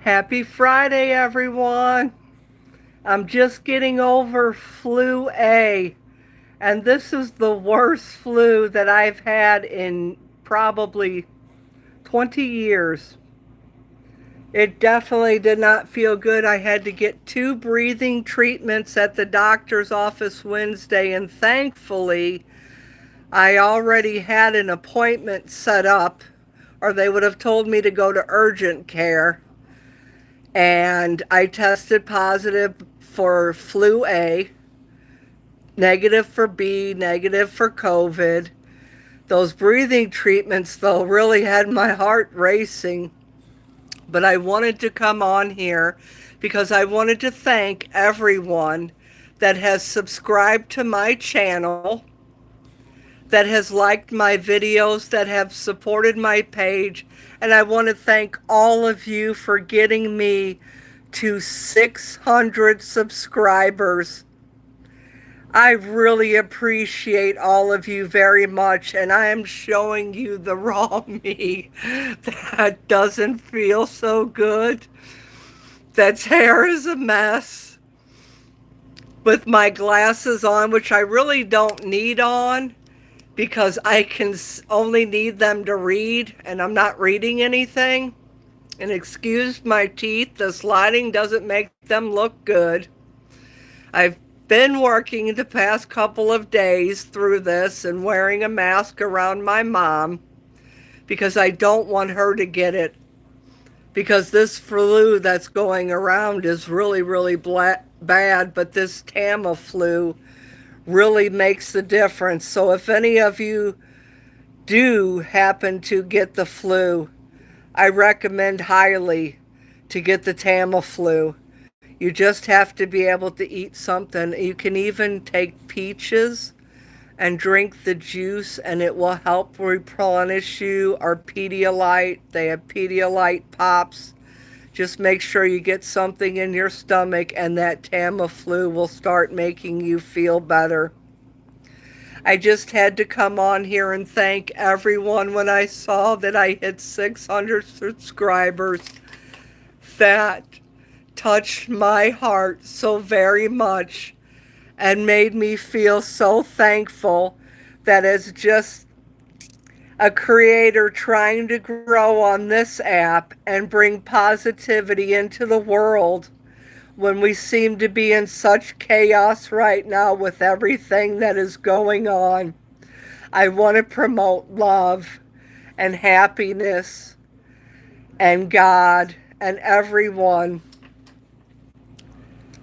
Happy Friday, everyone. I'm just getting over flu A, and this is the worst flu that I've had in probably 20 years. It definitely did not feel good. I had to get 2 breathing treatments at the doctor's office Wednesday, and thankfully, I already had an appointment set up, or they would have told me to go to urgent care. And I tested positive for flu A, negative for B, negative for COVID. Those breathing treatments, though, really had my heart racing. But I wanted to come on here because I wanted to thank everyone that has subscribed to my channel, that has liked my videos, that have supported my page. And I want to thank all of you for getting me to 600 subscribers. I really appreciate all of you very much, and I am showing you the raw me that doesn't feel so good. That's hair is a mess. With my glasses on, which I really don't need on because I can only need them to read, and I'm not reading anything. And excuse my teeth, the sliding doesn't make them look good. I've been working the past couple of days through this and wearing a mask around my mom because I don't want her to get it. Because this flu that's going around is really, really bad, but this Tamiflu really makes the difference. So if any of you do happen to get the flu, I recommend highly to get the Tamiflu. You just have to be able to eat something. You can even take peaches and drink the juice, and it will help replenish you. Or Pedialyte, they have Pedialyte pops. Just make sure you get something in your stomach, and that Tamiflu will start making you feel better. I just had to come on here and thank everyone when I saw that I hit 600 subscribers. That touched my heart so very much and made me feel so thankful that as just a creator trying to grow on this app and bring positivity into the world when we seem to be in such chaos right now with everything that is going on. I want to promote love and happiness and God and everyone.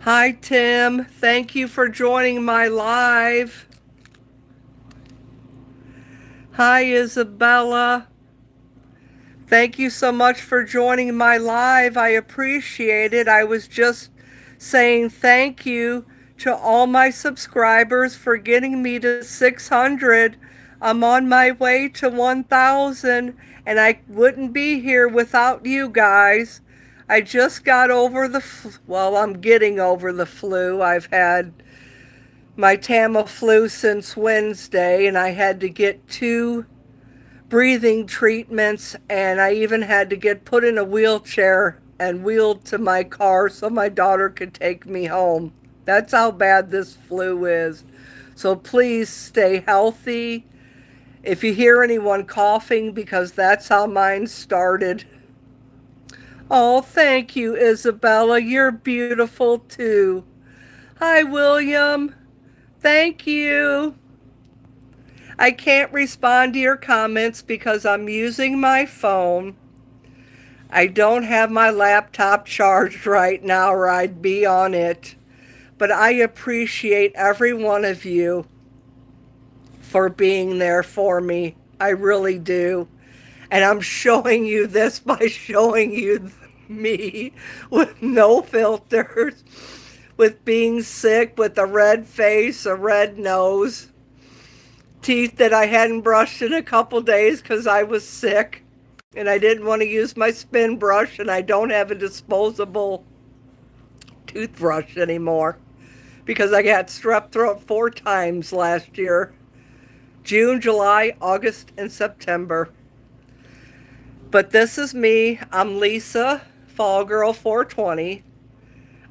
Hi, Tim. Thank you for joining my live. Hi, Isabella. Thank you so much for joining my live. I appreciate it. I was just saying thank you to all my subscribers for getting me to 600. I'm on my way to 1,000, and I wouldn't be here without you guys. I just got over well, I'm getting over the flu. I've had my Tamiflu since Wednesday, and I had to get 2 breathing treatments, and I even had to get put in a wheelchair and wheeled to my car so my daughter could take me home. That's how bad this flu is. So please stay healthy. If you hear anyone coughing, because that's how mine started. Oh, thank you, Isabella. You're beautiful too. Hi, William. Thank you. I can't respond to your comments because I'm using my phone. I don't have my laptop charged right now, or I'd be on it. But I appreciate every one of you for being there for me. I really do. And I'm showing you this by showing you me with no filters, with being sick, with a red face, a red nose, teeth that I hadn't brushed in a couple days because I was sick and I didn't want to use my spin brush, and I don't have a disposable toothbrush anymore because I got strep throat 4 times last year: June, July, August, and September. But this is me. I'm Lisa Fall Girl 420.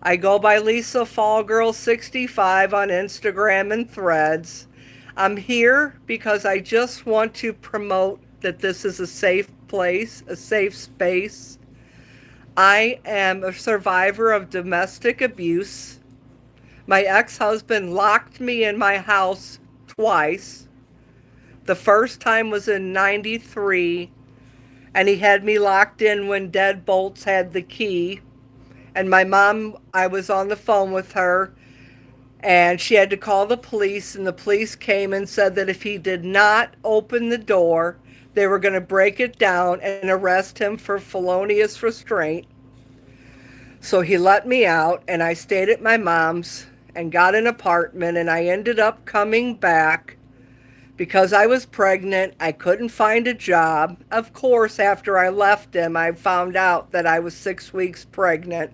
I go by Lisa Fall Girl 65 on Instagram and Threads. I'm here because I just want to promote that this is a safe place, a safe space. I am a survivor of domestic abuse. My ex-husband locked me in my house twice. The first time was in 93, and he had me locked in when Deadbolts had the key. And my mom, I was on the phone with her, and she had to call the police, and the police came and said that if he did not open the door, they were going to break it down and arrest him for felonious restraint. So he let me out, and I stayed at my mom's and got an apartment, and I ended up coming back because I was pregnant. I couldn't find a job. Of course, after I left him, I found out that I was 6 weeks pregnant.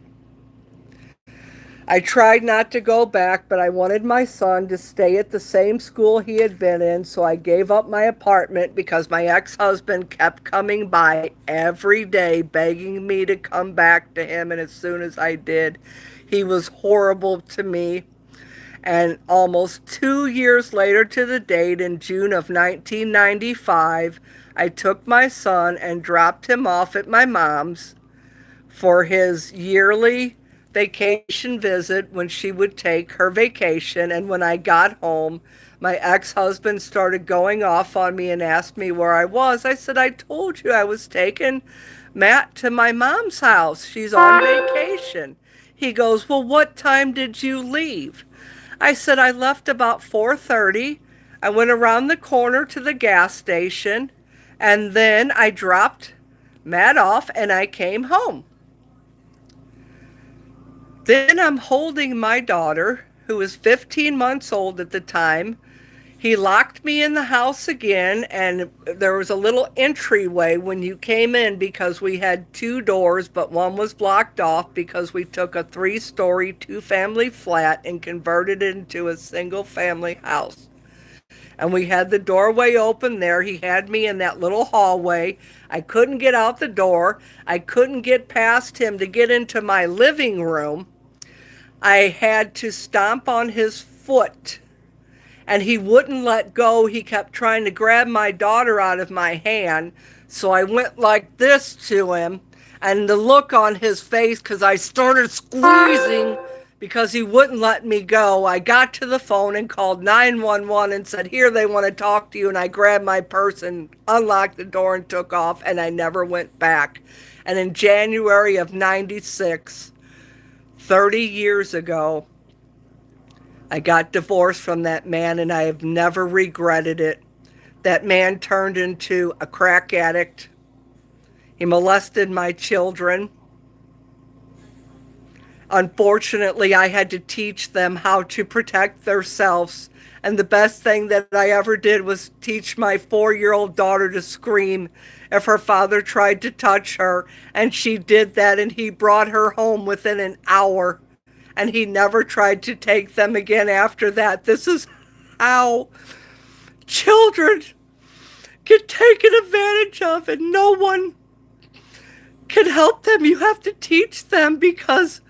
I tried not to go back, but I wanted my son to stay at the same school he had been in, so I gave up my apartment because my ex-husband kept coming by every day begging me to come back to him, and as soon as I did, he was horrible to me. And almost 2 years later to the date, in June of 1995, I took my son and dropped him off at my mom's for his yearly vacation visit when she would take her vacation. And when I got home, my ex-husband started going off on me and asked me where I was. I said, I told you I was taking Matt to my mom's house. She's on vacation. He goes, well, what time did you leave? I said, I left about 4:30. I went around the corner to the gas station, and then I dropped Matt off and I came home. Then I'm holding my daughter, who was 15 months old at the time. He locked me in the house again, and there was a little entryway when you came in because we had 2 doors, but one was blocked off because we took a 3-story, 2-family flat and converted it into a single-family house. And we had the doorway open there. He had me in that little hallway. I couldn't get out the door. I couldn't get past him to get into my living room. I had to stomp on his foot, and he wouldn't let go. He kept trying to grab my daughter out of my hand. So I went like this to him, and the look on his face, because I started squeezing because he wouldn't let me go. I got to the phone and called 911 and said, here, they want to talk to you. And I grabbed my purse and unlocked the door and took off, and I never went back. And in January of 96, 30 years ago, I got divorced from that man, and I have never regretted it. That man turned into a crack addict. He molested my children. Unfortunately, I had to teach them how to protect themselves. And the best thing that I ever did was teach my 4-year-old daughter to scream if her father tried to touch her. And she did that, and he brought her home within an hour. And he never tried to take them again after that. This is how children get taken advantage of, and no one can help them. You have to teach them because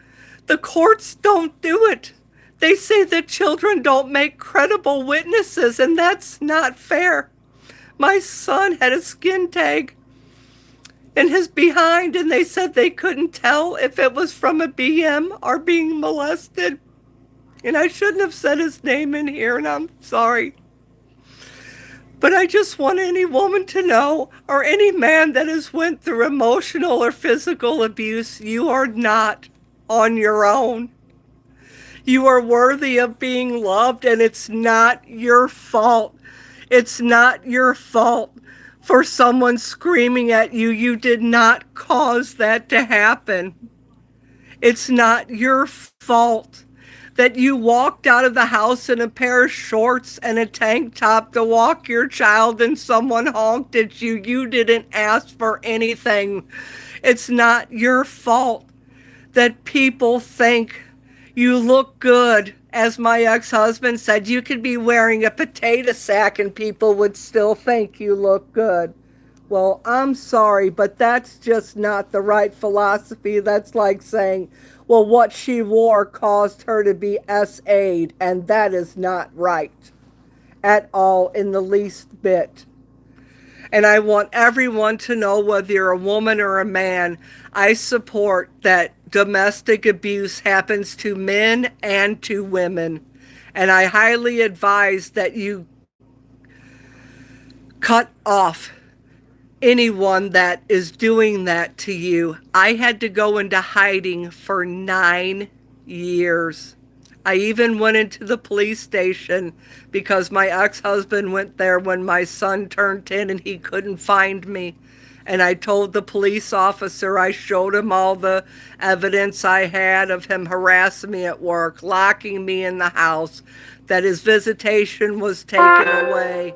the courts don't do it. They say that children don't make credible witnesses, and that's not fair. My son had a skin tag in his behind, and they said they couldn't tell if it was from a BM or being molested. And I shouldn't have said his name in here, and I'm sorry. But I just want any woman to know, or any man that has went through emotional or physical abuse, you are not on your own. You are worthy of being loved, and it's not your fault. It's not your fault for someone screaming at you. You did not cause that to happen. It's not your fault that you walked out of the house in a pair of shorts and a tank top to walk your child and someone honked at you. You didn't ask for anything. It's not your fault that people think you look good. As my ex-husband said, you could be wearing a potato sack and people would still think you look good. Well, I'm sorry, but that's just not the right philosophy. That's like saying, well, what she wore caused her to be SA'd, and that is not right at all in the least bit. And I want everyone to know, whether you're a woman or a man, I support that domestic abuse happens to men and to women. And I highly advise that you cut off anyone that is doing that to you. I had to go into hiding for 9 years. I even went into the police station because my ex-husband went there when my son turned 10 and he couldn't find me. And I told the police officer, I showed him all the evidence I had of him harassing me at work, locking me in the house, that his visitation was taken away.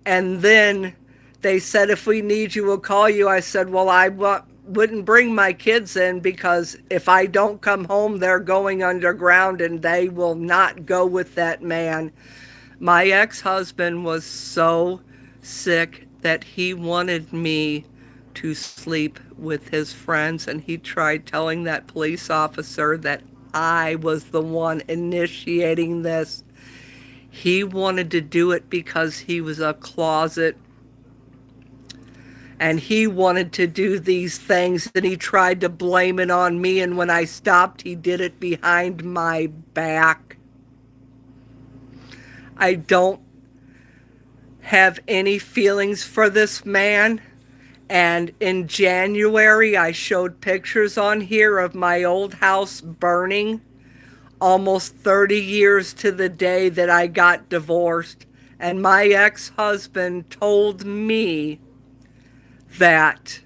And then they said, if we need you, we'll call you. I said, well, wouldn't bring my kids in, because if I don't come home, they're going underground and they will not go with that man. My ex-husband was so sick that he wanted me to sleep with his friends, and he tried telling that police officer that I was the one initiating this. He wanted to do it because he was a closet, and he wanted to do these things, and he tried to blame it on me, and when I stopped, he did it behind my back. I don't have any feelings for this man. And in January, I showed pictures on here of my old house burning, almost 30 years to the day that I got divorced. And my ex-husband told me that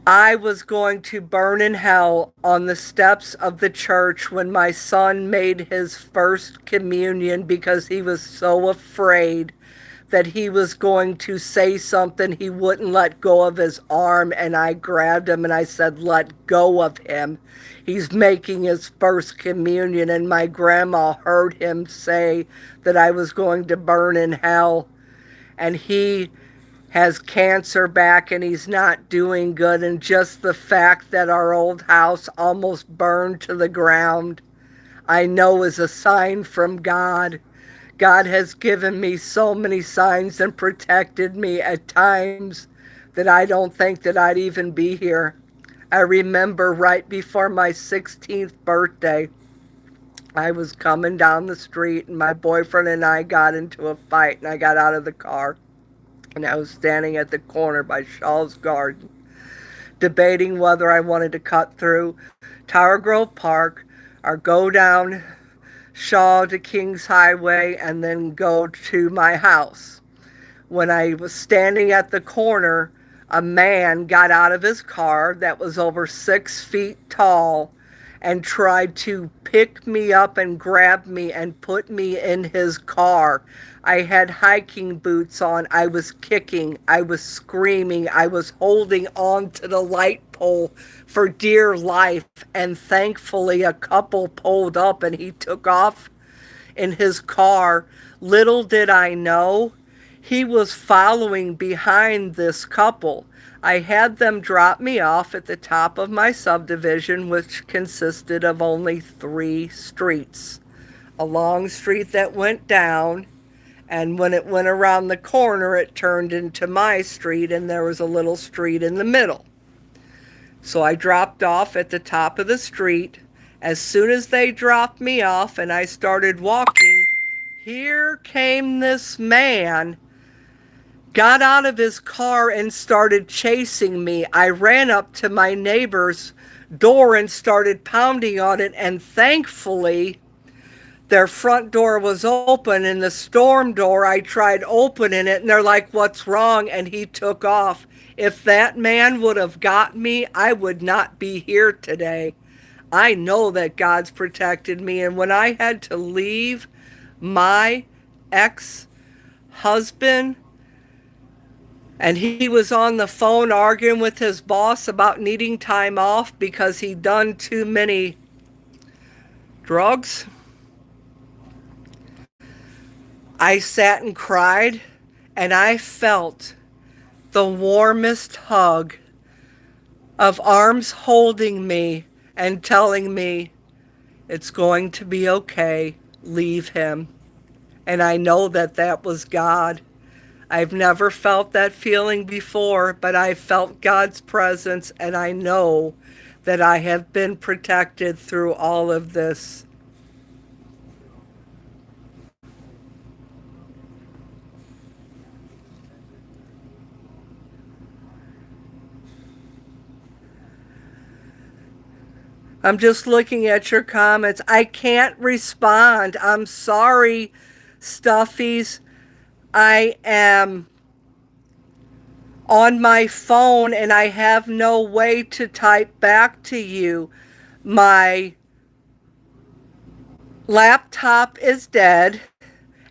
I was going to burn in hell on the steps of the church when my son made his first communion, because he was so afraid that he was going to say something. He wouldn't let go of his arm, and I grabbed him and I said, let go of him. He's making his first communion. And my grandma heard him say that I was going to burn in hell. And he has cancer back and he's not doing good. And just the fact that our old house almost burned to the ground, I know is a sign from God. God has given me so many signs and protected me at times that I don't think that I'd even be here. I remember right before my 16th birthday, I was coming down the street and my boyfriend and I got into a fight, and I got out of the car and I was standing at the corner by Shaw's Garden, debating whether I wanted to cut through Tower Grove Park or go down Shaw to Kings Highway and then go to my house. When I was standing at the corner, a man got out of his car that was over 6 feet tall and tried to pick me up and grab me and put me in his car. I had hiking boots on. I was kicking. I was screaming. I was holding on to the light pole for dear life. And thankfully, a couple pulled up and he took off in his car. Little did I know, he was following behind this couple. I had them drop me off at the top of my subdivision, which consisted of only 3 streets. A long street that went down, and when it went around the corner, it turned into my street, and there was a little street in the middle. So I dropped off at the top of the street. As soon as they dropped me off and I started walking, here came this man, got out of his car and started chasing me. I ran up to my neighbor's door and started pounding on it, and thankfully their front door was open, and the storm door, I tried opening it and they're like, what's wrong? And he took off. If that man would have got me, I would not be here today. I know that God's protected me. And when I had to leave my ex-husband, and he was on the phone arguing with his boss about needing time off because he'd done too many drugs, I sat and cried, and I felt the warmest hug of arms holding me and telling me, it's going to be okay, leave him. And I know that that was God. I've never felt that feeling before, but I felt God's presence, and I know that I have been protected through all of this. I'm just looking at your comments. I can't respond. I'm sorry, Stuffies. I am on my phone and I have no way to type back to you. My laptop is dead,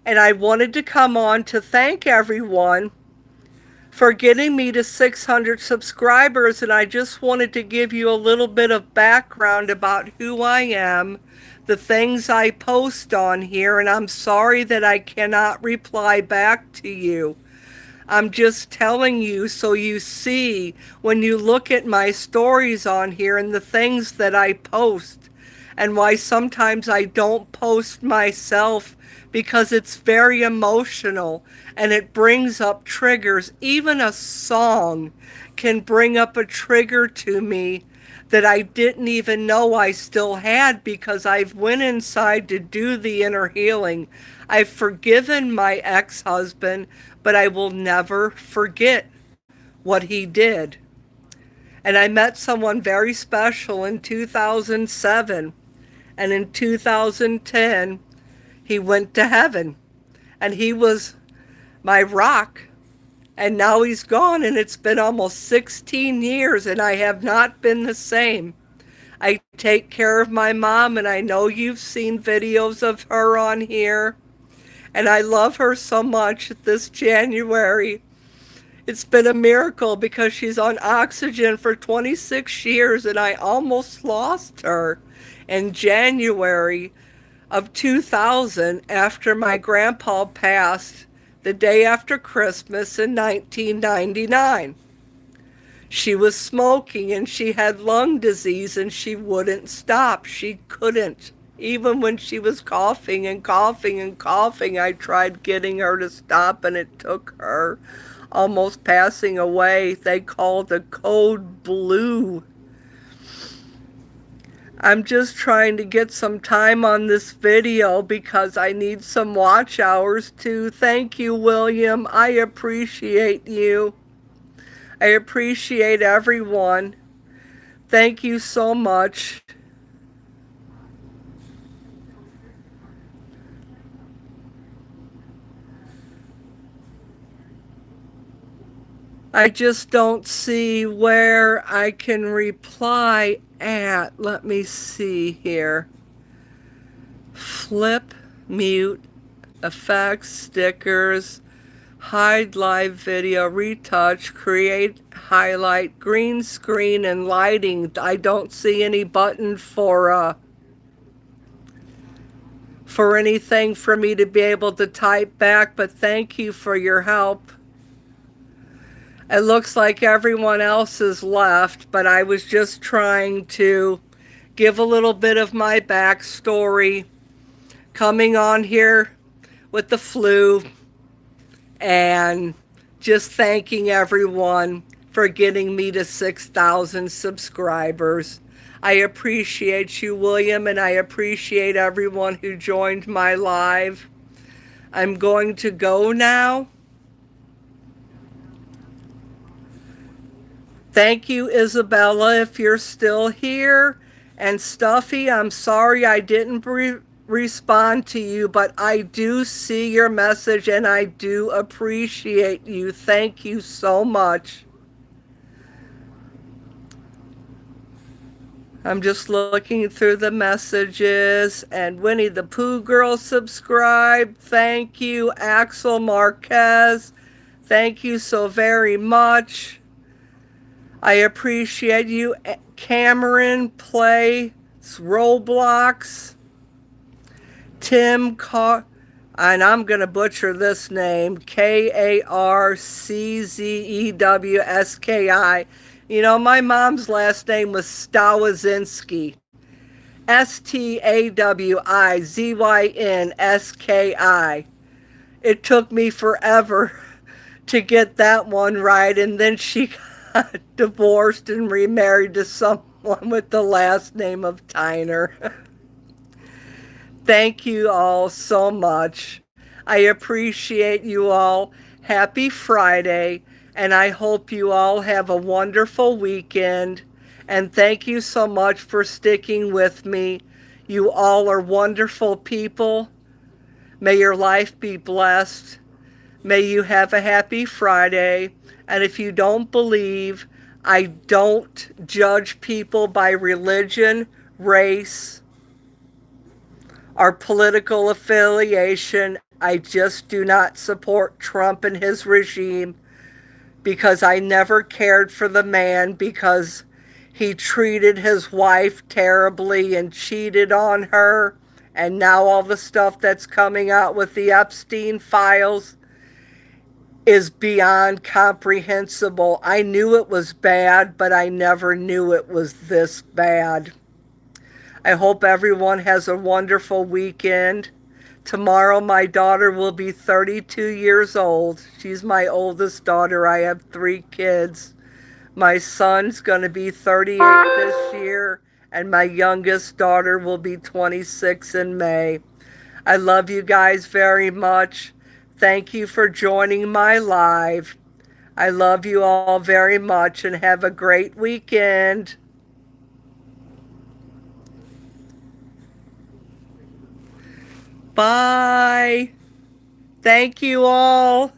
and I wanted to come on to thank everyone for getting me to 600 subscribers, and I just wanted to give you a little bit of background about who I am, the things I post on here, and I'm sorry that I cannot reply back to you. I'm just telling you so you see when you look at my stories on here and the things that I post, and why sometimes I don't post myself, because it's very emotional and it brings up triggers. Even a song can bring up a trigger to me that I didn't even know I still had, because I've went inside to do the inner healing. I've forgiven my ex-husband, but I will never forget what he did. And I met someone very special in 2007, and in 2010 he went to heaven, and he was my rock, and now he's gone, and it's been almost 16 years and I have not been the same. I take care of my mom, and I know you've seen videos of her on here, and I love her so much. This January, it's been a miracle because she's on oxygen for 26 years, and I almost lost her in January of 2000 after my grandpa passed the day after Christmas in 1999. She was smoking and she had lung disease and she wouldn't stop. She couldn't. Even when she was coughing and coughing and coughing, I tried getting her to stop, and it took her almost passing away. They called the code blue. I'm just trying to get some time on this video because I need some watch hours too. Thank you, William. I appreciate you. I appreciate everyone. Thank you so much. I just don't see where I can reply at. Let me see here. Flip, mute, effects, stickers, hide live video, retouch, create, highlight, green screen, and lighting. I don't see any button for anything for me to be able to type back, but thank you for your help. It looks like everyone else is left, but I was just trying to give a little bit of my backstory, coming on here with the flu, and just thanking everyone for getting me to 6,000 subscribers. I appreciate you, William, and I appreciate everyone who joined my live. I'm going to go now. Thank you, Isabella, if you're still here. And Stuffy, I'm sorry I didn't respond to you, but I do see your message and I do appreciate you. Thank you so much. I'm just looking through the messages, and Winnie the Pooh Girl subscribed. Thank you, Axel Marquez. Thank you so very much. I appreciate you. Cameron plays Roblox. Tim and I'm going to butcher this name, Karczewski. You know, my mom's last name was Stawazinski. Stawizynski. It took me forever to get that one right, and then she got divorced and remarried to someone with the last name of Tyner. Thank you all so much. I appreciate you all. Happy Friday, and I hope you all have a wonderful weekend. And thank you so much for sticking with me. You all are wonderful people. May your life be blessed. May you have a happy Friday. And if you don't believe, I don't judge people by religion, race, or political affiliation. I just do not support Trump and his regime because I never cared for the man because he treated his wife terribly and cheated on her. And now all the stuff that's coming out with the Epstein files is beyond comprehensible. I knew it was bad, but I never knew it was this bad. I hope everyone has a wonderful weekend. Tomorrow my daughter will be 32 years old. She's my oldest daughter. I have 3 kids. My son's going to be 38 this year, and my youngest daughter will be 26 in May. I love you guys very much. Thank you for joining my live. I love you all very much, and have a great weekend. Bye. Thank you all.